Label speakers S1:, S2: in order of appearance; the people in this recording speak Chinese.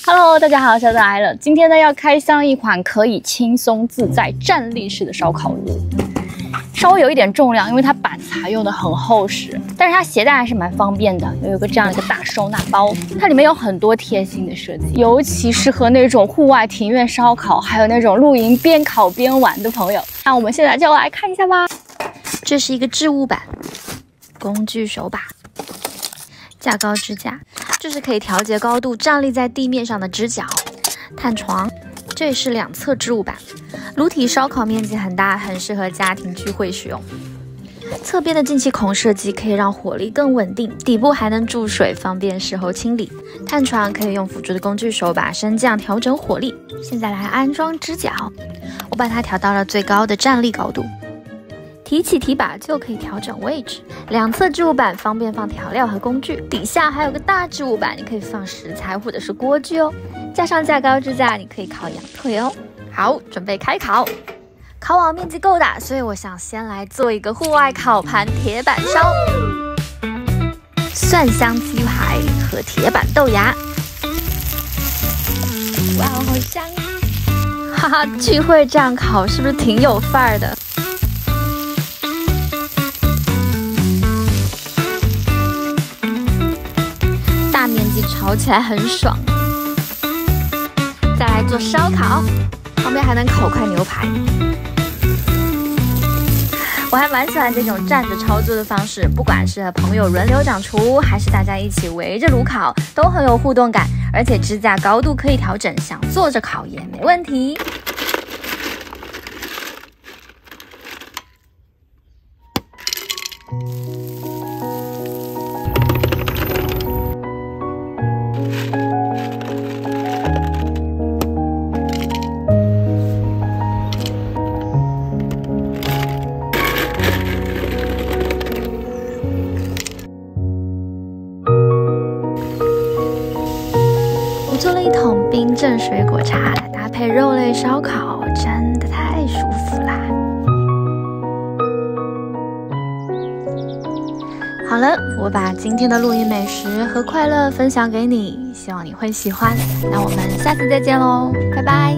S1: Hello， 大家好，小紫来了。今天呢要开箱一款可以轻松自在站立式的烧烤炉，稍微有一点重量，因为它板材用的很厚实，但是它携带还是蛮方便的，有一个这样的一个大收纳包，它里面有很多贴心的设计，尤其适合那种户外庭院烧烤，还有那种露营边烤边玩的朋友。那我们现在就来看一下吧。这是一个置物板，工具手把，架高支架。这是可以调节高度，站立在地面上的支脚，炭床，这也是两侧置物板。炉体烧烤面积很大，很适合家庭聚会使用。侧边的进气孔设计可以让火力更稳定，底部还能注水，方便事后清理。炭床可以用辅助的工具手把升降调整火力。现在来安装支脚，我把它调到了最高的站立高度。提起提把就可以调整位置，两侧置物板方便放调料和工具，底下还有个大置物板，你可以放食材或者是锅具哦。加上架高支架，你可以烤羊腿哦。好，准备开烤。烤网面积够大，所以我想先来做一个户外烤盘铁板烧，蒜香鸡排和铁板豆芽。哇，好香！哈哈，聚会这样烤是不是挺有范儿的？面积炒起来很爽。再来做烧烤，旁边还能烤块牛排。我还蛮喜欢这种站着操作的方式，不管是和朋友轮流掌厨，还是大家一起围着炉烤，都很有互动感。而且支架高度可以调整，想坐着烤也没问题。我做了一桶冰镇水果茶来搭配肉类烧烤，真的太舒服啦！好了，我把今天的露营美食和快乐分享给你，希望你会喜欢。那我们下次再见喽，拜拜！